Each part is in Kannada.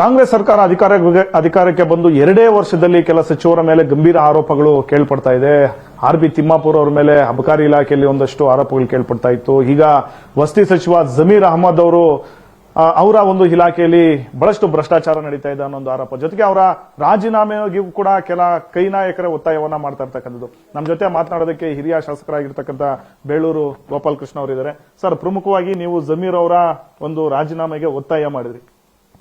ಕಾಂಗ್ರೆಸ್ ಸರ್ಕಾರ ಅಧಿಕಾರಕ್ಕೆ ಬಂದು 2 ವರ್ಷದಲ್ಲಿ ಕೆಲ ಸಚಿವರ ಮೇಲೆ ಗಂಭೀರ ಆರೋಪಗಳು ಕೇಳ್ಪಡ್ತಾ ಇದೆ. ಆರ್.ಬಿ. ತಿಮ್ಮಾಪುರ್ ಅವರ ಮೇಲೆ ಅಬಕಾರಿ ಇಲಾಖೆಯಲ್ಲಿ ಒಂದಷ್ಟು ಆರೋಪಗಳು ಕೇಳ್ಪಡ್ತಾ ಇತ್ತು. ಈಗ ವಸತಿ ಸಚಿವ ಜಮೀರ್ ಅಹಮದ್ ಅವರು ಅವರ ಒಂದು ಇಲಾಖೆಯಲ್ಲಿ ಬಹಳಷ್ಟು ಭ್ರಷ್ಟಾಚಾರ ನಡೀತಾ ಇದೆ ಅನ್ನೋ ಒಂದು ಆರೋಪ, ಜೊತೆಗೆ ಅವರ ರಾಜೀನಾಮೆಗೂ ಕೂಡ ಕೆಲ ಕೈ ನಾಯಕರ ಒತ್ತಾಯವನ್ನ ಮಾಡ್ತಾ ಇರ್ತಕ್ಕಂಥದ್ದು. ನಮ್ಮ ಜೊತೆ ಮಾತನಾಡೋದಕ್ಕೆ ಹಿರಿಯ ಶಾಸಕರಾಗಿರ್ತಕ್ಕಂಥ ಬೇಳೂರು ಗೋಪಾಲಕೃಷ್ಣ ಅವರಿದ್ದಾರೆ. ಸರ್, ಪ್ರಮುಖವಾಗಿ ನೀವು ಜಮೀರ್ ಅವರ ಒಂದು ರಾಜೀನಾಮೆಗೆ ಒತ್ತಾಯ ಮಾಡಿದ್ರಿ.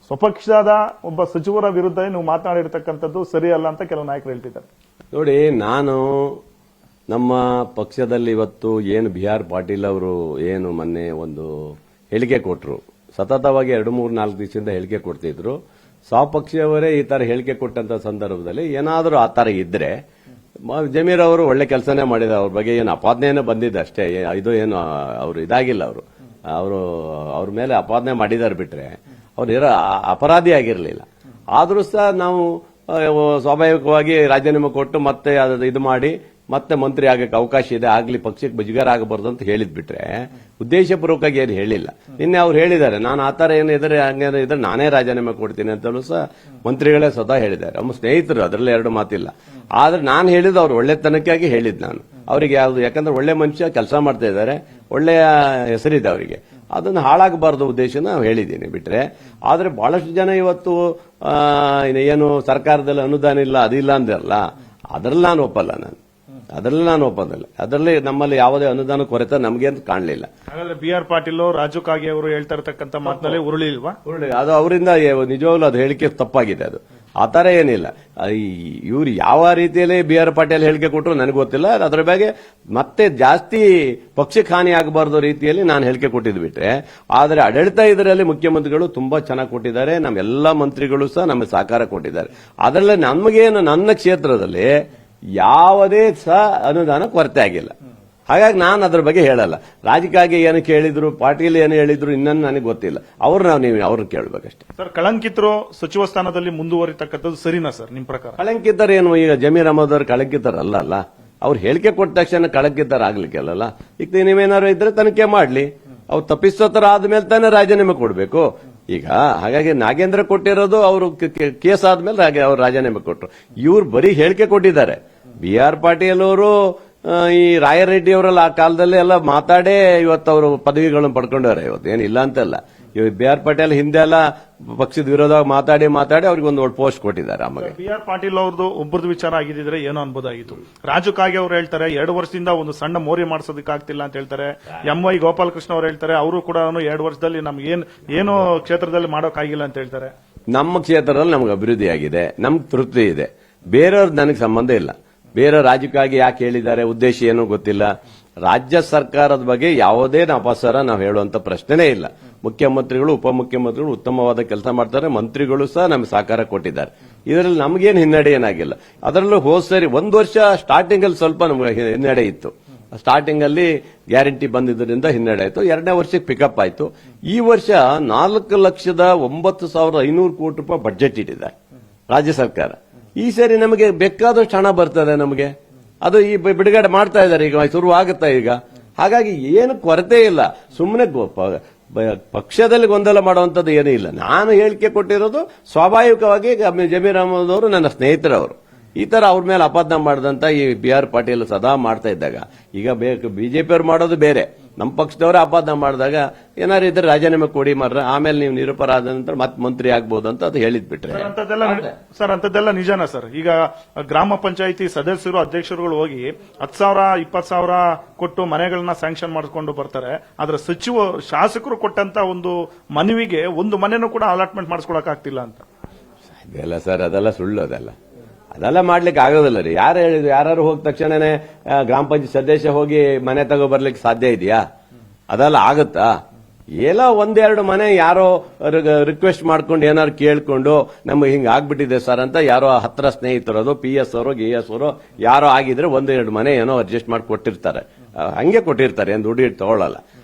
ಸ್ವಪಕ್ಷದ ಒಬ್ಬ ಸಚಿವರ ವಿರುದ್ಧ ನೀವು ಮಾತನಾಡಿರ್ತಕ್ಕಂಥದ್ದು ಸರಿ ಅಲ್ಲ ಅಂತ ಕೆಲವು ನಾಯಕರು ಹೇಳ್ತಿದ್ದಾರೆ. ನೋಡಿ, ನಾನು ನಮ್ಮ ಪಕ್ಷದಲ್ಲಿ ಇವತ್ತು ಏನು ಬಿ.ಆರ್. ಪಾಟೀಲ್ ಅವರು ಏನು ಮೊನ್ನೆ ಒಂದು ಹೇಳಿಕೆ ಕೊಟ್ಟರು, ಸತತವಾಗಿ 2-3-4 ದಿವಸದಿಂದ ಹೇಳಿಕೆ ಕೊಡ್ತಿದ್ರು. ಸ್ವಪಕ್ಷವರೇ ಈ ತರ ಹೇಳಿಕೆ ಕೊಟ್ಟಂತ ಸಂದರ್ಭದಲ್ಲಿ ಏನಾದರೂ ಆ ತರ ಇದ್ರೆ, ಜಮೀರ್ ಅವರು ಒಳ್ಳೆ ಕೆಲಸನೇ ಮಾಡಿದ, ಅವ್ರ ಬಗ್ಗೆ ಏನು ಅಪಾದನೆನೇ ಬಂದಿದೆ ಅಷ್ಟೇ, ಇದು ಏನು ಅವರು ಇದಾಗಿಲ್ಲ. ಅವ್ರ ಮೇಲೆ ಅಪಾದನೆ ಮಾಡಿದಾರೆ ಬಿಟ್ರೆ ಅವ್ರು ಅಪರಾಧಿ ಆಗಿರಲಿಲ್ಲ. ಆದ್ರೂ ಸಹ ನಾವು ಸ್ವಾಭಾವಿಕವಾಗಿ ರಾಜೀನಾಮೆ ಕೊಟ್ಟು ಮತ್ತೆ ಇದು ಮಾಡಿ ಮತ್ತೆ ಮಂತ್ರಿ ಆಗಕ್ಕೆ ಅವಕಾಶ ಇದೆ, ಆಗ್ಲಿ ಪಕ್ಷಕ್ಕೆ ಬಜಿಗಾರ ಆಗಬಾರ್ದು ಅಂತ ಹೇಳಿದ್ ಬಿಟ್ರೆ ಉದ್ದೇಶಪೂರ್ವಕವಾಗಿ ಏನು ಹೇಳಿಲ್ಲ. ನಿನ್ನೆ ಅವ್ರು ಹೇಳಿದ್ದಾರೆ, ನಾನು ಆತರ ಏನಿದ್ರೆ ಹಂಗೇನೋ ಇದ್ರೆ ನಾನೇ ರಾಜೀನಾಮೆ ಕೊಡ್ತೀನಿ ಅಂತಲೂ ಸಹ ಮಂತ್ರಿಗಳೇ ಸ್ವತಃ ಹೇಳಿದ್ದಾರೆ. ನಮ್ಮ ಸ್ನೇಹಿತರು, ಅದರಲ್ಲಿ 2 ಮಾತಿಲ್ಲ. ಆದ್ರೆ ನಾನು ಹೇಳಿದ್ದು ಅವ್ರು ಒಳ್ಳೆತನಕ್ಕಾಗಿ ಹೇಳಿದ್ ನಾನು ಅವರಿಗೆ. ಯಾವ್ದು ಯಾಕಂದ್ರೆ ಒಳ್ಳೆ ಮನುಷ್ಯ ಕೆಲಸ ಮಾಡ್ತಾ ಇದ್ದಾರೆ, ಒಳ್ಳೆಯ ಹೆಸರಿದೆ ಅವರಿಗೆ, ಅದನ್ನು ಹಾಳಾಗಬಾರದು ಉದ್ದೇಶ ನಾವು ಹೇಳಿದ್ದೀನಿ ಬಿಟ್ರೆ. ಆದ್ರೆ ಬಹಳಷ್ಟು ಜನ ಇವತ್ತು ಏನು ಸರ್ಕಾರದಲ್ಲಿ ಅನುದಾನ ಇಲ್ಲ ಅದಿಲ್ಲ ಅಂದಿರಲ್ಲ, ಅದರಲ್ಲಿ ನಾನು ಒಪ್ಪಲ್ಲ. ಅದರಲ್ಲಿ ನಮ್ಮಲ್ಲಿ ಯಾವುದೇ ಅನುದಾನ ಕೊರತೆ ನಮಗೇನು ಕಾಣಲಿಲ್ಲ. ಹಾಗಾದ್ರೆ ಬಿ.ಆರ್. ಪಾಟೀಲ್ ರಾಜು ಕಾಗೆ ಅವರು ಹೇಳ್ತಾ ಇರತಕ್ಕಂಥ ಮಾತಿನಲ್ಲಿ ಉರುಳಿಲ್ವಾ? ಅದು ಅವರಿಂದ ನಿಜವಾಗ್ಲೂ ಅದು ಹೇಳಿಕೆ ತಪ್ಪಾಗಿದೆ. ಅದು ಆತರ ಏನಿಲ್ಲ. ಇವ್ರು ಯಾವ ರೀತಿಯಲ್ಲಿ ಬಿ.ಆರ್. ಪಾಟೀಲ್ ಹೇಳಿಕೆ ಕೊಟ್ಟರು ನನಗೆ ಗೊತ್ತಿಲ್ಲ. ಅದರ ಬಗ್ಗೆ ಮತ್ತೆ ಜಾಸ್ತಿ ಪಕ್ಷಕ್ಕೆ ಹಾನಿ ಆಗಬಾರ್ದು ರೀತಿಯಲ್ಲಿ ನಾನು ಹೇಳಿಕೆ ಕೊಟ್ಟಿದ್ದು ಬಿಟ್ರೆ, ಆದರೆ ಆಡಳಿತ ಇದರಲ್ಲಿ ಮುಖ್ಯಮಂತ್ರಿಗಳು ತುಂಬಾ ಚೆನ್ನಾಗಿ ಕೊಟ್ಟಿದ್ದಾರೆ, ನಮ್ಮೆಲ್ಲ ಮಂತ್ರಿಗಳು ಸಹ ನಮಗೆ ಸಹಕಾರ ಕೊಟ್ಟಿದ್ದಾರೆ. ಅದರಲ್ಲಿ ನಮಗೇನು ನನ್ನ ಕ್ಷೇತ್ರದಲ್ಲಿ ಯಾವುದೇ ಸಹ ಅನುದಾನ ಕೊರತೆ ಆಗಿಲ್ಲ. ಹಾಗಾಗಿ ನಾನು ಅದ್ರ ಬಗ್ಗೆ ಹೇಳಲ್ಲ. ರಾಜಕೀಯ ಏನು ಕೇಳಿದ್ರು, ಪಾಟೀಲ್ ಏನು ಹೇಳಿದ್ರು ಇನ್ನೊಂದು ನನಗೆ ಗೊತ್ತಿಲ್ಲ. ನೀವು ಅವ್ರನ್ನ ಕೇಳಬೇಕಷ್ಟೇ. ಸರ್, ಕಳಂಕಿತರು ಸಚಿವ ಸ್ಥಾನದಲ್ಲಿ ಮುಂದುವರಿತಕ್ಕಂಥದ್ದು ಸರಿನಾ ಸರ್ ನಿಮ್ಮ ಪ್ರಕಾರ? ಕಳಂಕಿತರೇನು, ಈಗ ಜಮೀರ್ ಅಹಮದ್ ಅವರು ಕಳಂಕಿತರಲ್ಲ. ಅವ್ರು ಹೇಳಿಕೆ ಕೊಟ್ಟ ತಕ್ಷಣ ಕಳಂಕಿತರಾಗ್ಲಿಕ್ಕೆಲ್ಲ. ಈಗ ನೀವೇನಾದ್ರು ಇದ್ರೆ ತನಿಖೆ ಮಾಡ್ಲಿ. ಅವ್ರು ತಪ್ಪಿಸೋತರ ಆದ್ಮೇಲೆ ತಾನೇ ರಾಜೀನಾಮೆ ಕೊಡಬೇಕು. ಈಗ ಹಾಗಾಗಿ ನಾಗೇಂದ್ರ ಕೊಟ್ಟಿರೋದು ಅವರು ಕೇಸ್ ಆದ್ಮೇಲೆ ಅವ್ರು ರಾಜೀನಾಮೆ ಕೊಟ್ಟರು. ಇವ್ರು ಬರೀ ಹೇಳಿಕೆ ಕೊಟ್ಟಿದ್ದಾರೆ. ಬಿ.ಆರ್. ಪಾಟೀಲ್ ಅವರು ಈ ರಾಯರೆಡ್ಡಿ ಅವರೆಲ್ಲ ಆ ಕಾಲದಲ್ಲಿ ಎಲ್ಲ ಮಾತಾಡೇ ಇವತ್ತು ಅವರು ಪದವಿಗಳನ್ನು ಪಡ್ಕೊಂಡವ್ರೆ. ಇವತ್ತು ಏನಿಲ್ಲ ಅಂತಲ್ಲ. ಬಿ.ಆರ್. ಪಾಟೀಲ್ ಹಿಂದೆ ಎಲ್ಲ ಪಕ್ಷದ ವಿರೋಧವಾಗಿ ಮಾತಾಡಿ ಅವ್ರಿಗೆ ಒಂದು ಒಳ್ಳೆ ಪೋಸ್ಟ್ ಕೊಟ್ಟಿದ್ದಾರೆ. ಆಮೇಲೆ ಬಿ.ಆರ್. ಪಾಟೀಲ್ ಅವ್ರದ್ದು ಒಬ್ಬರದ್ದು ವಿಚಾರ ಆಗಿದ್ರೆ ಏನೋ ಅನ್ಬೋದಾಗಿತ್ತು. ರಾಜು ಕಾಗೆ ಅವರು ಹೇಳ್ತಾರೆ 2 ವರ್ಷದಿಂದ ಒಂದು ಸಣ್ಣ ಮೋರಿ ಮಾಡಿಸೋದಕ್ಕಾಗ್ತಿಲ್ಲ ಅಂತ ಹೇಳ್ತಾರೆ. ಎಂ.ವೈ. ಗೋಪಾಲಕೃಷ್ಣ ಅವರು ಹೇಳ್ತಾರೆ ಅವರು ಕೂಡ 2 ವರ್ಷದಲ್ಲಿ ನಮ್ಗೆ ಏನು ಕ್ಷೇತ್ರದಲ್ಲಿ ಮಾಡೋಕ್ಕಾಗಿಲ್ಲ ಅಂತ ಹೇಳ್ತಾರೆ. ನಮ್ಮ ಕ್ಷೇತ್ರದಲ್ಲಿ ನಮ್ಗೆ ಅಭಿವೃದ್ಧಿ ಆಗಿದೆ, ನಮ್ಗೆ ತೃಪ್ತಿ ಇದೆ. ಬೇರೆಯವ್ರದ್ದು ನನಗೆ ಸಂಬಂಧ ಇಲ್ಲ. ಬೇರೆ ರಾಜಕೀಯ ಯಾಕೆ ಹೇಳಿದ್ದಾರೆ, ಉದ್ದೇಶ ಏನೂ ಗೊತ್ತಿಲ್ಲ. ರಾಜ್ಯ ಸರ್ಕಾರದ ಬಗ್ಗೆ ಯಾವುದೇ ಅಪಸ್ವರ ನಾವು ಹೇಳುವಂತ ಪ್ರಶ್ನೆನೇ ಇಲ್ಲ. ಮುಖ್ಯಮಂತ್ರಿಗಳು, ಉಪಮುಖ್ಯಮಂತ್ರಿಗಳು ಉತ್ತಮವಾದ ಕೆಲಸ ಮಾಡ್ತಾರೆ, ಮಂತ್ರಿಗಳು ಸಹ ನಮಗೆ ಸಹಕಾರ ಕೊಟ್ಟಿದ್ದಾರೆ. ಇದರಲ್ಲಿ ನಮಗೇನು ಹಿನ್ನಡೆ ಏನಾಗಿಲ್ಲ. ಅದರಲ್ಲೂ ಹೋದ್ ಸರಿ 1 ವರ್ಷ ಸ್ಟಾರ್ಟಿಂಗ್ ಅಲ್ಲಿ ಸ್ವಲ್ಪ ನಮಗೆ ಹಿನ್ನಡೆ ಇತ್ತು. ಸ್ಟಾರ್ಟಿಂಗ್ ಅಲ್ಲಿ ಗ್ಯಾರಂಟಿ ಬಂದಿದ್ದರಿಂದ ಹಿನ್ನಡೆ ಆಯಿತು. 2ನೇ ವರ್ಷಕ್ಕೆ ಪಿಕಪ್ ಆಯಿತು. ಈ ವರ್ಷ 4,09,500 ಕೋಟಿ ರೂಪಾಯಿ ಬಜೆಟ್ ಇಟ್ಟಿದ್ದಾರೆ ರಾಜ್ಯ ಸರ್ಕಾರ. ಈ ಸರಿ ನಮಗೆ ಬೇಕಾದಷ್ಟು ಹಣ ಬರ್ತದೆ. ನಮಗೆ ಅದು ಈ ಬಿಡುಗಡೆ ಮಾಡ್ತಾ ಇದ್ದಾರೆ, ಈಗ ಶುರು ಆಗುತ್ತಾ ಈಗ. ಹಾಗಾಗಿ ಏನು ಕೊರತೆ ಇಲ್ಲ. ಸುಮ್ಮನೆ ಪಕ್ಷದಲ್ಲಿ ಗೊಂದಲ ಮಾಡುವಂತದ್ದು ಏನೂ ಇಲ್ಲ. ನಾನು ಹೇಳಿಕೆ ಕೊಟ್ಟಿರೋದು ಸ್ವಾಭಾವಿಕವಾಗಿ ಜಮೀರ್ ಅಹಮದ್ ಅವರು ನನ್ನ ಸ್ನೇಹಿತರವರು. ಈ ತರ ಅವ್ರ ಮೇಲೆ ಅಪಾದನೆ ಮಾಡಿದಂತ ಈ ಬಿ.ಆರ್. ಪಾಟೀಲ್ ಸದಾ ಮಾಡ್ತಾ ಇದ್ದಾಗ, ಈಗ ಬಿಜೆಪಿಯವರು ಮಾಡೋದು ಬೇರೆ, ನಮ್ಮ ಪಕ್ಷದವರೇ ಅಪಾದನೆ ಮಾಡಿದಾಗ ಏನಾರು ಇದ್ರೆ ರಾಜೀನಾಮೆ ಕೊಡಿ ಮಾರ್ರೆ, ಆಮೇಲೆ ನೀವು ನಿರಪರಾಧ ನಂತರ ಮತ್ತೆ ಮಂತ್ರಿ ಆಗ್ಬಹುದು ಅಂತ ಅದು ಹೇಳಿದ್ಬಿಟ್ರೆ. ಸರ್, ಅಂತದ್ದೆಲ್ಲ ನಿಜಾನ ಸರ್? ಈಗ ಗ್ರಾಮ ಪಂಚಾಯಿತಿ ಸದಸ್ಯರು, ಅಧ್ಯಕ್ಷರುಗಳು ಹೋಗಿ 10,000 20,000 ಕೊಟ್ಟು ಮನೆಗಳನ್ನ ಸ್ಯಾಂಕ್ಷನ್ ಮಾಡಿಕೊಂಡು ಬರ್ತಾರೆ. ಆದ್ರೆ ಶಾಸಕರು ಕೊಟ್ಟಂತ ಒಂದು ಮನವಿಗೆ ಒಂದು ಮನೆನೂ ಕೂಡ ಅಲಾಟ್ಮೆಂಟ್ ಮಾಡಿಸ್ಕೊಳಕ್ ಆಗ್ತಿಲ್ಲ ಅಂತ. ಇದೆಲ್ಲ ಸರ್, ಅದೆಲ್ಲ ಸುಳ್ಳು. ಅದೆಲ್ಲ ಮಾಡ್ಲಿಕ್ಕೆ ಆಗೋದಿಲ್ಲ ರೀ. ಯಾರು ಹೇಳಿದ್ರು? ಯಾರು ಹೋದ ತಕ್ಷಣನೇ ಗ್ರಾಮ ಪಂಚಾಯತ್ ಸದಸ್ಯ ಹೋಗಿ ಮನೆ ತಗೋ ಬರ್ಲಿಕ್ಕೆ ಸಾಧ್ಯ ಇದೆಯಾ? ಅದೆಲ್ಲ ಆಗುತ್ತಾ? ಏನೋ 1-2 ಮನೆ ಯಾರೋ ರಿಕ್ವೆಸ್ಟ್ ಮಾಡ್ಕೊಂಡು ಏನಾರು ಕೇಳ್ಕೊಂಡು ನಮ್ಗೆ ಹಿಂಗ ಆಗ್ಬಿಟ್ಟಿದೆ ಸರ್ ಅಂತ ಯಾರೋ ಹತ್ರ ಸ್ನೇಹಿತರದು PS ಅವರು GS ಅವರು ಯಾರೋ ಆಗಿದ್ರೆ 1-2 ಮನೆ ಏನೋ ಅಡ್ಜಸ್ಟ್ ಮಾಡಿ ಕೊಟ್ಟಿರ್ತಾರೆ. ಹಂಗೆ ಕೊಟ್ಟಿರ್ತಾರೆ, ಏನು ದುಡ್ಡು ಇಟ್ಟು ತಗೊಳ್ಳಲ್ಲ.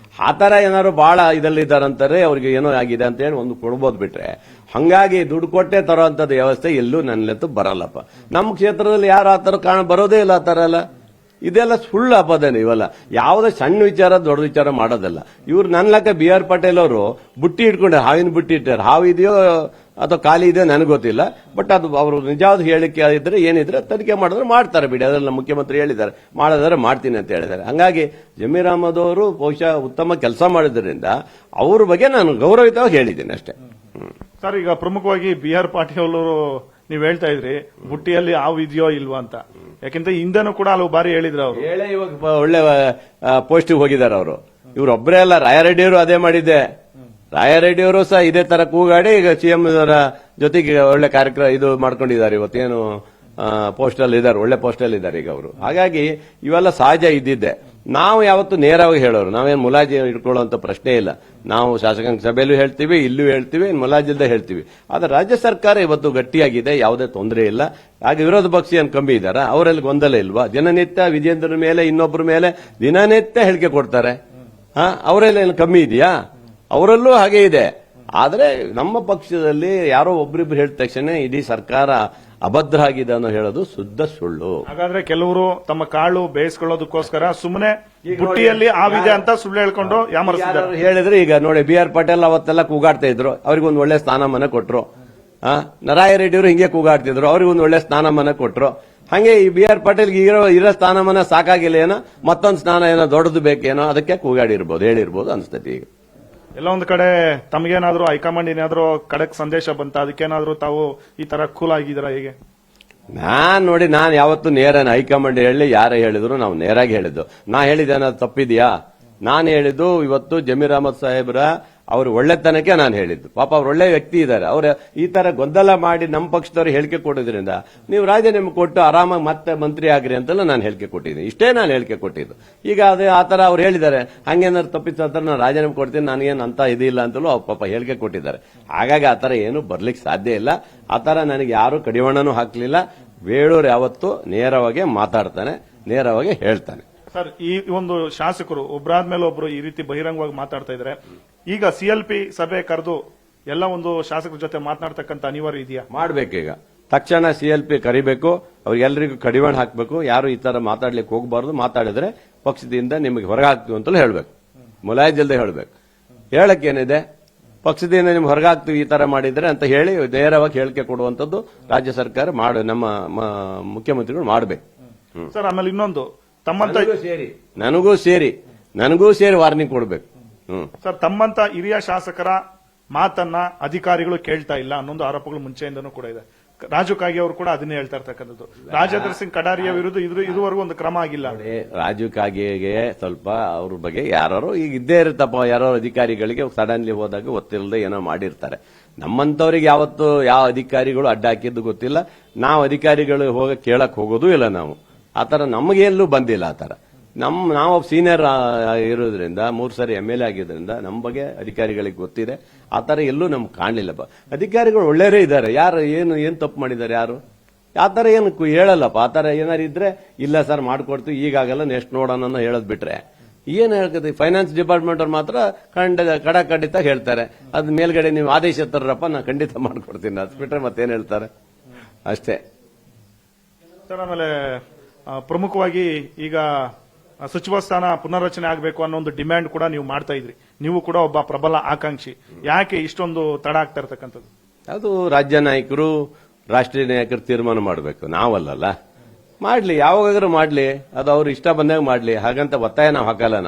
ಆ ತರ ಏನಾದ್ರು ಬಹಳ ಇದಲ್ಲಿದ್ದಾರಂತಾರೆ, ಅವ್ರಿಗೆ ಏನೋ ಆಗಿದೆ ಅಂತ ಹೇಳಿ ಒಂದು ಕೊಡ್ಬೋದು ಬಿಟ್ರೆ, ಹಂಗಾಗಿ ದುಡ್ಡು ಕೊಟ್ಟೆ ತರೋಂಥದ್ದು ವ್ಯವಸ್ಥೆ ಎಲ್ಲೂ ನನ್ನಂತೂ ಬರಲ್ಲಪ್ಪ. ನಮ್ಮ ಕ್ಷೇತ್ರದಲ್ಲಿ ಯಾರು ಆ ತರ ಬರೋದೇ ಇಲ್ಲ. ಆ ತರ ಎಲ್ಲ ಇದೆಲ್ಲ ಸುಳ್ಳು ಅಪದೇನೆ. ಇವೆಲ್ಲ ಯಾವುದೇ ಸಣ್ಣ ವಿಚಾರ ದೊಡ್ಡ ವಿಚಾರ ಮಾಡೋದಲ್ಲ. ಇವ್ರು ನನ್ನ ಲೆಕ್ಕ ಬಿ.ಆರ್. ಪಾಟೀಲ್ ಅವರು ಬುಟ್ಟಿ ಇಟ್ಕೊಂಡ್ರೆ, ಹಾವಿನ ಬುಟ್ಟಿ ಇಟ್ಟಾರೆ. ಹಾವು ಇದೆಯೋ ಅಥವಾ ಖಾಲಿ ಇದೆ ನನಗೆ ಗೊತ್ತಿಲ್ಲ. ಬಟ್ ಅದು ಅವರು ನಿಜವಾದ ಹೇಳಿಕೆ ಇದ್ರೆ ಏನಿದ್ರೆ ತನಿಖೆ ಮಾಡಿದ್ರೆ ಮಾಡ್ತಾರೆ ಬಿಡಿ, ಅದೆಲ್ಲ ಮುಖ್ಯಮಂತ್ರಿ ಹೇಳಿದ್ದಾರೆ, ಮಾಡಿದ್ರೆ ಮಾಡ್ತೀನಿ ಅಂತ ಹೇಳಿದ್ದಾರೆ. ಹಂಗಾಗಿ ಜಮೀರ್ ಅಹಮದ್ ಅವರು ಬಹುಶಃ ಉತ್ತಮ ಕೆಲಸ ಮಾಡಿದ್ರಿಂದ ಅವ್ರ ಬಗ್ಗೆ ನಾನು ಗೌರವಿತವಾಗಿ ಹೇಳಿದ್ದೀನಿ ಅಷ್ಟೇ. ಸರ್, ಈಗ ಪ್ರಮುಖವಾಗಿ ಬಿ ಆರ್ ಪಾಟೀಲ್ ಅವರು ನೀವ್ ಹೇಳ್ತಾ ಇದ್ರಿ ಬುಟ್ಟಿಯಲ್ಲಿ ಹಾವು ಇದೆಯೋ ಇಲ್ವಾ ಅಂತ, ಯಾಕೆಂದ್ರೆ ಹಿಂದೆನೂ ಕೂಡ ಹಲವು ಬಾರಿ ಹೇಳಿದ್ರು ಅವರು. ಹೇಳೇ ಇವಾಗ ಒಳ್ಳೆ ಪೋಸ್ಟಿಗೆ ಹೋಗಿದ್ದಾರೆ ಅವರು. ಇವ್ರೊಬ್ಬರೇ ಅಲ್ಲ, ರಾಯರೆಡ್ಡಿಯವರು ಅದೇ ಮಾಡಿದ್ದೆ. ರಾಯರೆಡ್ಡಿಯವರು ಸಹ ಇದೇ ತರ ಕೂಗಾಡಿ ಈಗ ಸಿಎಂ ಜೊತೆಗೆ ಒಳ್ಳೆ ಕಾರ್ಯಕ್ರಮ ಇದು ಮಾಡ್ಕೊಂಡಿದ್ದಾರೆ. ಇವತ್ತೇನು ಪೋಸ್ಟಲ್ ಇದ್ದಾರೆ, ಒಳ್ಳೆ ಪೋಸ್ಟಲ್ ಇದ್ದಾರೆ ಈಗ ಅವರು. ಹಾಗಾಗಿ ಇವೆಲ್ಲ ಸಹಜ ಇದ್ದಿದ್ದೆ. ನಾವು ಯಾವತ್ತು ನೇರವಾಗಿ ಹೇಳೋರು, ನಾವೇನು ಮುಲಾಜಿ ಇಟ್ಕೊಳ್ಳುವಂತ ಪ್ರಶ್ನೆ ಇಲ್ಲ. ನಾವು ಶಾಸಕಾಂಗ ಸಭೆಯಲ್ಲೂ ಹೇಳ್ತೀವಿ, ಇಲ್ಲೂ ಹೇಳ್ತೀವಿ, ಮುಲಾಜಿಲ್ದೆ ಹೇಳ್ತೀವಿ. ಆದ್ರೆ ರಾಜ್ಯ ಸರ್ಕಾರ ಇವತ್ತು ಗಟ್ಟಿಯಾಗಿದೆ, ಯಾವುದೇ ತೊಂದರೆ ಇಲ್ಲ. ಹಾಗೆ ವಿರೋಧ ಪಕ್ಷ ಏನು ಕಮ್ಮಿ ಇದ್ದಾರಾ? ಅವರಲ್ಲಿ ಗೊಂದಲ ಇಲ್ವಾ? ದಿನನಿತ್ಯ ವಿಜೇಂದ್ರ ಮೇಲೆ ಇನ್ನೊಬ್ಬರ ಮೇಲೆ ದಿನನಿತ್ಯ ಹೇಳಿಕೆ ಕೊಡ್ತಾರೆ. ಅವರೆಲ್ಲ ಏನು ಕಮ್ಮಿ ಇದೆಯಾ? ಅವರಲ್ಲೂ ಹಾಗೆ ಇದೆ. ಆದ್ರೆ ನಮ್ಮ ಪಕ್ಷದಲ್ಲಿ ಯಾರೋ ಒಬ್ರಿಬ್ರು ಹೇಳಿದ ತಕ್ಷಣ ಇಡೀ ಸರ್ಕಾರ ಅಭದ್ರ ಆಗಿದೆ ಅನ್ನೋ ಹೇಳೋದು ಶುದ್ಧ ಸುಳ್ಳು. ಹಾಗಾದ್ರೆ ಕೆಲವರು ತಮ್ಮ ಕಾಳು ಬೇಯಿಸ್ಕೊಳ್ಳೋದಕ್ಕೋಸ್ಕರ ಸುಮ್ಮನೆ ಬುಟ್ಟಿಯಲ್ಲಿ ಆವಿದೆ ಅಂತ ಸುಳ್ಳು ಹೇಳ್ಕೊಂಡು ಯಾಮರಿಸಿದ್ದಾರೆ. ಹೇಳಿದ್ರೆ ಈಗ ನೋಡಿ, ಬಿ ಆರ್ ಪಾಟೀಲ್ ಅವತ್ತೆಲ್ಲ ಕೂಗಾಡ್ತಾ ಇದ್ರು, ಅವ್ರಿಗೊಂದು ಒಳ್ಳೆ ಸ್ಥಾನಮಾನ ಕೊಟ್ರು. ರಾಯರೆಡ್ಡಿಯವರು ಹಿಂಗೆ ಕೂಗಾಡ್ತಿದ್ರು, ಅವ್ರಿಗೊಂದು ಒಳ್ಳೆ ಸ್ಥಾನಮಾನ ಕೊಟ್ರು. ಹಂಗೆ ಈ ಬಿ ಆರ್ ಪಾಟೀಲ್ ಇರೋ ಸ್ಥಾನಮಾನ ಸಾಕಾಗಿಲ್ಲ ಏನೋ, ಮತ್ತೊಂದು ಸ್ಥಾನ ಏನೋ ದೊಡ್ಡದು ಬೇಕೇನೋ, ಅದಕ್ಕೆ ಕೂಗಾಡಿರ್ಬೋದು, ಹೇಳಿರ್ಬೋದು ಅನ್ಸ್ತತಿ. ಈಗ ಎಲ್ಲ ಒಂದ್ ಕಡೆ ತಮಗೇನಾದ್ರೂ ಹೈಕಮಾಂಡ್ ಏನಾದ್ರೂ ಕಡೆಕ್ ಸಂದೇಶ ಬಂತ, ಅದಕ್ಕೇನಾದ್ರೂ ತಾವು ಈ ತರ ಕೂಲ್ ಆಗಿದ್ದೀರಾ? ಹೇಗೆ? ನಾನು ಯಾವತ್ತು ನೇರ ಹೈಕಮಾಂಡ್ ಹೇಳಿ ಯಾರೇ ಹೇಳಿದ್ರು ನಾವು ನೇರಾಗಿ ಹೇಳಿದ್ದು. ನಾ ಹೇಳಿದೆ ಅನ್ನೋದು ತಪ್ಪಿದ್ಯಾ? ನಾನು ಹೇಳಿದ್ದು ಇವತ್ತು ಜಮೀರ್ ಅಹಮದ್ ಸಾಹೇಬ್ರ ಅವ್ರ ಒಳ್ಳೆತನಕ್ಕೆ ನಾನು ಹೇಳಿದ್ದು. ಪಾಪ ಅವ್ರು ಒಳ್ಳೆ ವ್ಯಕ್ತಿ ಇದ್ದಾರೆ. ಅವ್ರ ಈ ತರ ಗೊಂದಲ ಮಾಡಿ ನಮ್ಮ ಪಕ್ಷದವ್ರು ಹೇಳಿಕೆ ಕೊಡೋದ್ರಿಂದ ನೀವು ರಾಜೀನಾಮೆ ಕೊಟ್ಟು ಆರಾಮಾಗಿ ಮತ್ತೆ ಮಂತ್ರಿ ಆಗ್ರಿ ಅಂತೆಲ್ಲ ನಾನು ಹೇಳಿಕೆ ಕೊಟ್ಟಿದ್ದೀನಿ. ಇಷ್ಟೇ ನಾನು ಹೇಳಿಕೆ ಕೊಟ್ಟಿದ್ದು. ಈಗ ಅದೇ ಆ ತರ ಅವ್ರು ಹೇಳಿದ್ದಾರೆ, ಹಂಗೇನಾದ್ರು ತಪ್ಪಿಸ್ತಾರೆ ನಾನು ರಾಜೀನಾಮೆ ಕೊಡ್ತೀನಿ, ನನಗೇನು ಅಂತ ಇದಿಲ್ಲ ಅಂತಲೂ ಅವ್ರು ಪಾಪ ಹೇಳಿಕೆ ಕೊಟ್ಟಿದ್ದಾರೆ. ಹಾಗಾಗಿ ಆ ತರ ಏನು ಬರ್ಲಿಕ್ಕೆ ಸಾಧ್ಯ ಇಲ್ಲ. ಆ ತರ ನನಗೆ ಯಾರು ಕಡಿವಾಣನೂ ಹಾಕ್ಲಿಲ್ಲ. ಬೇಳೂರು ಯಾವತ್ತು ನೇರವಾಗಿ ಮಾತಾಡ್ತಾನೆ, ನೇರವಾಗಿ ಹೇಳ್ತಾನೆ. ಸರ್, ಈ ಒಂದು ಶಾಸಕರು ಒಬ್ಬರಾದ್ಮೇಲೆ ಒಬ್ರು ಈ ರೀತಿ ಬಹಿರಂಗವಾಗಿ ಮಾತಾಡ್ತಾ ಇದ್ದಾರೆ. ಈಗ ಸಿಎಲ್ಪಿ ಸಭೆ ಕರೆದು ಎಲ್ಲ ಒಂದು ಶಾಸಕರ ಜೊತೆ ಮಾತನಾಡ್ತಕ್ಕಂಥ ಅನಿವಾರ್ಯ ಇದೆಯಾ? ಮಾಡ್ಬೇಕೀಗ ತಕ್ಷಣ ಸಿಎಲ್ಪಿ ಕರಿಬೇಕು, ಅವ್ರಿಗೆಲ್ಲರಿಗೂ ಕಡಿವಾಣ ಹಾಕಬೇಕು. ಯಾರು ಈ ತರ ಮಾತಾಡ್ಲಿಕ್ಕೆ ಹೋಗಬಾರ್ದು. ಮಾತಾಡಿದ್ರೆ ಪಕ್ಷದಿಂದ ನಿಮಗೆ ಹೊರಗೆ ಹಾಕ್ತೀವಿ ಅಂತಲೂ ಹೇಳ್ಬೇಕು, ಮುಲಾಜಿಲ್ದೆ ಹೇಳ್ಬೇಕು. ಹೇಳಕ್ಕೇನಿದೆ, ಪಕ್ಷದಿಂದ ನಿಮ್ಗೆ ಹೊರಗೆ ಹಾಕ್ತೀವಿ ಈ ತರ ಮಾಡಿದ್ರೆ ಅಂತ ಹೇಳಿ ನೇರವಾಗಿ ಹೇಳಿಕೆ ಕೊಡುವಂತದ್ದು ರಾಜ್ಯ ಸರ್ಕಾರ ನಮ್ಮ ಮುಖ್ಯಮಂತ್ರಿಗಳು ಮಾಡಬೇಕು. ಸರ್, ಆಮೇಲೆ ಇನ್ನೊಂದು ತಮ್ಮಂತ ನನಗೂ ಸೇರಿ ವಾರ್ನಿಂಗ್ ಕೊಡಬೇಕು. ಸರ್, ತಮ್ಮಂತ ಹಿರಿಯ ಶಾಸಕರ ಮಾತನ್ನ ಅಧಿಕಾರಿಗಳು ಕೇಳ್ತಾ ಇಲ್ಲ ಅನ್ನೊಂದು ಆರೋಪಗಳು ಮುಂಚೆಯಿಂದನೂ ಕೂಡ ಇದೆ. ರಾಜು ಕಾಗೆ ಅವರು ಕೂಡ ಅದನ್ನೇ ಹೇಳ್ತಾ ಇರ್ತಕ್ಕಂಥದ್ದು. ರಾಜೇಂದ್ರ ಸಿಂಗ್ ಕಡಾರಿಯ ವಿರುದ್ಧ ಇದುವರೆಗೂ ಒಂದು ಕ್ರಮ ಆಗಿಲ್ಲ. ರಾಜು ಕಾಗೆಗೆ ಸ್ವಲ್ಪ ಅವ್ರ ಬಗ್ಗೆ ಯಾರು ಈಗ ಇದ್ದೇ ಇರುತ್ತಪ್ಪ, ಯಾರೋ ಅಧಿಕಾರಿಗಳಿಗೆ ಸಡನ್ಲಿ ಹೋದಾಗ ಗೊತ್ತಿಲ್ಲದೆ ಏನೋ ಮಾಡಿರ್ತಾರೆ. ನಮ್ಮಂತವ್ರಿಗೆ ಯಾವತ್ತು ಯಾವ ಅಧಿಕಾರಿಗಳು ಅಡ್ಡ ಹಾಕಿದ್ದು ಗೊತ್ತಿಲ್ಲ. ನಾವು ಅಧಿಕಾರಿಗಳು ಹೋಗ ಕೇಳಕ್ ಹೋಗೋದು ಇಲ್ಲ. ನಾವು ಆತರ ನಮಗೆಲ್ಲೂ ಬಂದಿಲ್ಲ. ಆತರ ನಾವು ಸೀನಿಯರ್ ಇರೋದ್ರಿಂದ 3 ಸರಿ MLA ಆಗಿದ್ರಿಂದ ನಮ್ಮ ಬಗ್ಗೆ ಅಧಿಕಾರಿಗಳಿಗೆ ಗೊತ್ತಿದೆ. ಆತರ ಎಲ್ಲೂ ನಮ್ಗೆ ಕಾಣಲಿಲ್ಲಪ್ಪ. ಅಧಿಕಾರಿಗಳು ಒಳ್ಳೆಯವರೇ ಇದ್ದಾರೆ. ಯಾರು ಏನು ತಪ್ಪು ಮಾಡಿದ್ದಾರೆ? ಯಾರು ಆತರ ಏನು ಹೇಳಲ್ಲಪ್ಪ. ಆತರ ಏನಾರು ಇದ್ರೆ ಇಲ್ಲ ಸರ್ ಮಾಡ್ಕೊಡ್ತೀವಿ, ಈಗಾಗಲ್ಲ ನೆಕ್ಸ್ಟ್ ನೋಡೋಣ ಹೇಳೋದ್ ಬಿಟ್ರೆ ಏನ್ ಹೇಳ್ತದೆ? ಫೈನಾನ್ಸ್ ಡಿಪಾರ್ಟ್ಮೆಂಟ್ ಅವ್ರು ಮಾತ್ರ ಖಂಡಿತ ಹೇಳ್ತಾರೆ. ಅದ್ ಮೇಲ್ಗಡೆ ನೀವು ಆದೇಶ ತರ್ರಪ್ಪ, ನಾ ಖಂಡಿತ ಮಾಡ್ಕೊಡ್ತೀನಿ, ಅದ್ ಬಿಟ್ರೆ ಮತ್ತೇನ್ ಹೇಳ್ತಾರೆ? ಅಷ್ಟೇ ಸರ್. ಆಮೇಲೆ ಪ್ರಮುಖವಾಗಿ ಈಗ ಸಚಿವ ಸ್ಥಾನ ಪುನರ್ರಚನೆ ಆಗಬೇಕು ಅನ್ನೋ ಒಂದು ಡಿಮ್ಯಾಂಡ್ ಕೂಡ ನೀವು ಮಾಡ್ತಾ ಇದ್ರಿ. ನೀವು ಕೂಡ ಒಬ್ಬ ಪ್ರಬಲ ಆಕಾಂಕ್ಷಿ. ಯಾಕೆ ಇಷ್ಟೊಂದು ತಡ ಆಗ್ತಾ ಇರ್ತಕ್ಕಂಥದ್ದು? ಅದು ರಾಜ್ಯ ನಾಯಕರು, ರಾಷ್ಟ್ರೀಯ ನಾಯಕರು ತೀರ್ಮಾನ ಮಾಡಬೇಕು, ನಾವಲ್ಲ. ಮಾಡ್ಲಿ, ಯಾವಾಗಾದ್ರೂ ಮಾಡ್ಲಿ, ಅದು ಅವ್ರು ಇಷ್ಟ ಬಂದಾಗ ಮಾಡ್ಲಿ. ಹಾಗಂತ ಒತ್ತಾಯ ನಾವು ಹಾಕಲ್ಲ.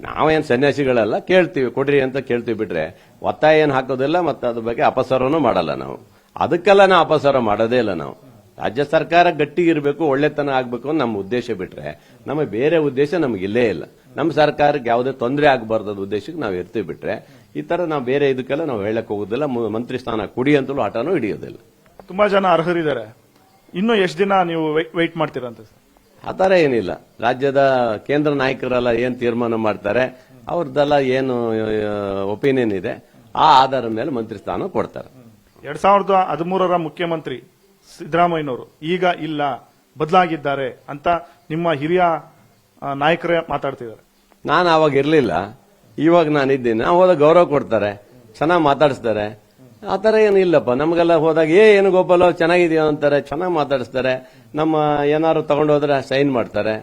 ನಾವೇನ್ ಸನ್ಯಾಸಿಗಳಲ್ಲ, ಕೇಳ್ತೀವಿ ಕೊಡ್ರಿ ಅಂತ ಕೇಳ್ತೀವಿ ಬಿಟ್ರೆ ಒತ್ತಾಯ ಏನ್ ಹಾಕೋದಿಲ್ಲ. ಮತ್ತೆ ಅದ್ರ ಬಗ್ಗೆ ಅಪಸರನೂ ಮಾಡಲ್ಲ ನಾವು. ಅದಕ್ಕೆಲ್ಲ ನಾವು ಅಪಸರ ಮಾಡೋದೇ ಇಲ್ಲ. ನಾವು ರಾಜ್ಯ ಸರ್ಕಾರ ಗಟ್ಟಿಗಿರಬೇಕು, ಒಳ್ಳೆತನ ಆಗ್ಬೇಕು ಅಂತ ನಮ್ಮ ಉದ್ದೇಶ ಬಿಟ್ರೆ ನಮಗೆ ಬೇರೆ ಉದ್ದೇಶ ನಮಗಿಲ್ಲೇ ಇಲ್ಲ. ನಮ್ಮ ಸರ್ಕಾರಕ್ಕೆ ಯಾವುದೇ ತೊಂದರೆ ಆಗಬಾರ್ದು ಉದ್ದೇಶಕ್ಕೆ ನಾವು ಇರ್ತೀವಿ ಬಿಟ್ರೆ ಈ ತರ ನಾವು ಬೇರೆ ಇದಕ್ಕೆಲ್ಲ ನಾವು ಹೇಳಕ್ ಹೋಗೋದಿಲ್ಲ. ಮಂತ್ರಿ ಸ್ಥಾನ ಕುಡಿ ಅಂತಲೂ ಆಟನೂ ಹಿಡಿಯೋದಿಲ್ಲ. ತುಂಬಾ ಜನ ಅರ್ಹರಿದ್ದಾರೆ. ಇನ್ನು ಎಷ್ಟು ದಿನ ನೀವು ವೆಯ್ಟ್ ಮಾಡ್ತೀರಂತ? ಆ ತರ ಏನಿಲ್ಲ. ರಾಜ್ಯದ ಕೇಂದ್ರ ನಾಯಕರೆಲ್ಲ ಏನ್ ತೀರ್ಮಾನ ಮಾಡ್ತಾರೆ, ಅವ್ರದ್ದೆಲ್ಲ ಏನು ಒಪಿನಿಯನ್ ಇದೆ, ಆ ಆಧಾರದ ಮೇಲೆ ಮಂತ್ರಿ ಸ್ಥಾನ ಕೊಡ್ತಾರೆ. 2013ರ ಮುಖ್ಯಮಂತ್ರಿ ಸಿದ್ದರಾಮಯ್ಯನವರು ಈಗ ಇಲ್ಲ, ಬದಲಾಗಿದ್ದಾರೆ ಅಂತ ನಿಮ್ಮ ಹಿರಿಯ ನಾಯಕರೇ ಮಾತಾಡ್ತಿದ್ದಾರೆ. ನಾನು ಅವಾಗ ಇರ್ಲಿಲ್ಲ, ಇವಾಗ ನಾನಿದ್ದೀನಿ. ನಾವು ಹೋದಾಗ ಗೌರವ ಕೊಡ್ತಾರೆ, ಚೆನ್ನಾಗಿ ಮಾತಾಡಿಸ್ತಾರೆ. ಆತರ ಏನು ಇಲ್ಲಪ್ಪ. ನಮಗೆಲ್ಲ ಹೋದಾಗ ಏನು ಗೋಪಾಲ ಚೆನ್ನಾಗಿದೆಯೋ ಅಂತಾರೆ, ಚೆನ್ನಾಗಿ ಮಾತಾಡಿಸ್ತಾರೆ. ನಮ್ಮ ಏನಾದ್ರು ತಗೊಂಡೋದ್ರೆ ಸೈನ್ ಮಾಡ್ತಾರೆ.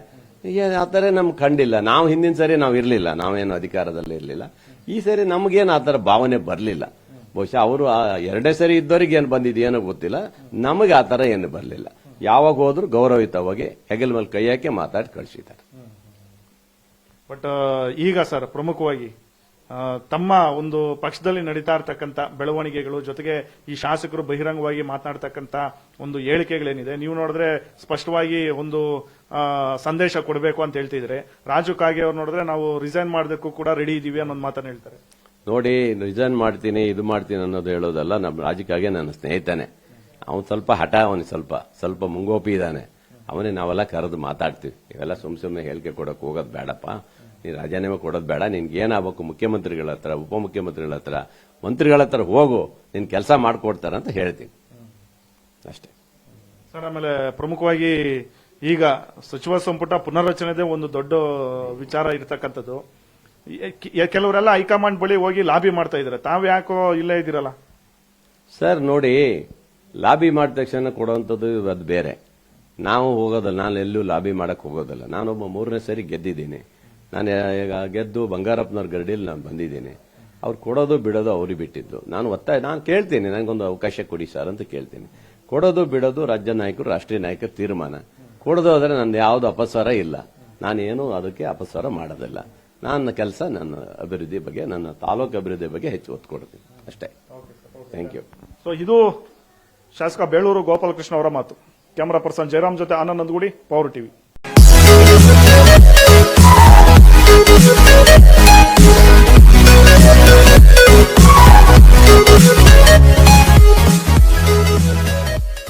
ಆತರ ನಮ್ಗೆ ಕಂಡಿಲ್ಲ. ನಾವು ಹಿಂದಿನ ಸರಿ ನಾವು ಇರ್ಲಿಲ್ಲ, ನಾವೇನು ಅಧಿಕಾರದಲ್ಲಿ ಇರ್ಲಿಲ್ಲ. ಈ ಸರಿ ನಮಗೇನು ಆತರ ಭಾವನೆ ಬರಲಿಲ್ಲ. ಬಹುಶಃ ಅವರು ಎರಡೇ ಸರಿ ಇದ್ದವರಿಗೆ ಏನು ಬಂದಿದೆಯೇನೋ ಗೊತ್ತಿಲ್ಲ, ನಮಗೆ ಆ ತರ ಏನು ಬರಲಿಲ್ಲ. ಯಾವಾಗ ಹೋದ್ರು ಗೌರವಯುತವಾಗಿ ಹೆಗಲ ಮೇಲೆ ಕೈ ಹಾಕಿ ಮಾತಾಡಿ ಕಳಿಸಿದ್ದಾರೆ. ಬಟ್ ಈಗ ಸರ್ ಪ್ರಮುಖವಾಗಿ ತಮ್ಮ ಒಂದು ಪಕ್ಷದಲ್ಲಿ ನಡೀತಾ ಇರ್ತಕ್ಕಂಥ ಬೆಳವಣಿಗೆಗಳು ಜೊತೆಗೆ ಈ ಶಾಸಕರು ಬಹಿರಂಗವಾಗಿ ಮಾತನಾಡ್ತಕ್ಕಂಥ ಒಂದು ಹೇಳಿಕೆಗಳೇನಿದೆ, ನೀವು ನೋಡಿದ್ರೆ ಸ್ಪಷ್ಟವಾಗಿ ಒಂದು ಸಂದೇಶ ಕೊಡಬೇಕು ಅಂತ ಹೇಳ್ತಿದ್ರೆ, ರಾಜು ಕಾಗೆ ಅವ್ರು ನೋಡಿದ್ರೆ ನಾವು ರಿಸೈನ್ ಮಾಡೋದಕ್ಕೂ ಕೂಡ ರೆಡಿ ಇದೀವಿ ಅನ್ನೋ ಮಾತನ್ನ ಹೇಳ್ತಾರೆ. ನೋಡಿ, ರಿಸೈನ್ ಮಾಡ್ತೀನಿ ಇದು ಮಾಡ್ತೀನಿ ಅನ್ನೋದು ಹೇಳೋದಲ್ಲ. ನಮ್ಮ ರಾಜಕಾಗೆ ನನ್ನ ಸ್ನೇಹಿತನೇ, ಅವನು ಸ್ವಲ್ಪ ಹಠ, ಅವನಿಗೆ ಸ್ವಲ್ಪ ಮುಂಗೋಪಿ ಇದ್ದಾನೆ. ಅವನೇ ನಾವೆಲ್ಲ ಕರೆದು ಮಾತಾಡ್ತೀವಿ. ಇವೆಲ್ಲ ಸುಮ್ಮನೆ ಹೇಳಿಕೆ ಕೊಡೋಕೆ ಹೋಗೋದು ಬೇಡಪ್ಪ, ನೀನು ರಾಜೀನಾಮೆ ಕೊಡೋದು ಬೇಡ, ನಿನ್ಗೆ ಏನಾಗಬೇಕು ಮುಖ್ಯಮಂತ್ರಿಗಳ ಹತ್ರ, ಉಪಮುಖ್ಯಮಂತ್ರಿಗಳ ಹತ್ರ, ಮಂತ್ರಿಗಳ ಹತ್ರ ಹೋಗು, ನಿನ್ ಕೆಲಸ ಮಾಡ್ಕೊಡ್ತಾರ ಅಂತ ಹೇಳ್ತೀನಿ ಅಷ್ಟೇ. ಸರ್ ಆಮೇಲೆ ಪ್ರಮುಖವಾಗಿ ಈಗ ಸಚಿವ ಸಂಪುಟ ಪುನರ್ರಚನೆದೇ ಒಂದು ದೊಡ್ಡ ವಿಚಾರ ಇರತಕ್ಕಂಥದ್ದು. ಕೆಲವರೆಲ್ಲ ಹೈಕಮಾಂಡ್ ಬಳಿ ಹೋಗಿ ಲಾಬಿ ಮಾಡ್ತಾ ಇದ್ದಾರೆ, ತಾವ್ ಯಾಕೋ ಇಲ್ಲೇ ಇದ್ದೀರಲ್ಲ? ಸರ್ ನೋಡಿ, ಲಾಬಿ ಮಾಡಿದ ತಕ್ಷಣ ಕೊಡುವಂಥದ್ದು ಅದು ಬೇರೆ. ನಾವು ಹೋಗೋದಲ್ಲ, ನಾನು ಎಲ್ಲೂ ಲಾಬಿ ಮಾಡಕ್ ಹೋಗೋದಲ್ಲ. ನಾನೊಬ್ಬ 3ನೇ ಸರಿ ಗೆದ್ದಿದ್ದೀನಿ. ನಾನು ಈಗ ಗೆದ್ದು ಬಂಗಾರಪ್ಪನವ್ರ ಗರಡಿಯಲ್ಲಿ ನಾನು ಬಂದಿದ್ದೀನಿ. ಅವ್ರು ಕೊಡೋದು ಬಿಡೋದು ಅವ್ರಿಗೆ ಬಿಟ್ಟಿದ್ದು. ನಾನು ಕೇಳ್ತೀನಿ, ನನಗೊಂದು ಅವಕಾಶ ಕೊಡಿ ಸರ್ ಅಂತ ಕೇಳ್ತೀನಿ. ಕೊಡೋದು ಬಿಡೋದು ರಾಜ್ಯ ನಾಯಕರು, ರಾಷ್ಟ್ರೀಯ ನಾಯಕರ ತೀರ್ಮಾನ. ಕೊಡೋದು ಹೋದ್ರೆ ನನ್ನ ಯಾವ್ದು ಅಪಸ್ವರ ಇಲ್ಲ, ನಾನೇನು ಅದಕ್ಕೆ ಅಪಸ್ವರ ಮಾಡೋದಿಲ್ಲ. ನನ್ನ ಕೆಲಸ, ನನ್ನ ಅಭಿವೃದ್ಧಿ ಬಗ್ಗೆ, ನನ್ನ ತಾಲೂಕು ಅಭಿವೃದ್ಧಿ ಬಗ್ಗೆ ಹೆಚ್ಚು ಒತ್ತು ಕೊಡ್ತೀನಿ ಅಷ್ಟೇ. Thank you. ಸೊ ಇದು ಶಾಸಕ ಬೇಳೂರು ಗೋಪಾಲಕೃಷ್ಣ ಅವರ ಮಾತು. ಕ್ಯಾಮರಾ ಪರ್ಸನ್ ಜಯರಾಮ್ ಜೊತೆ Anand Nandagudi, power TV. We'll be right back.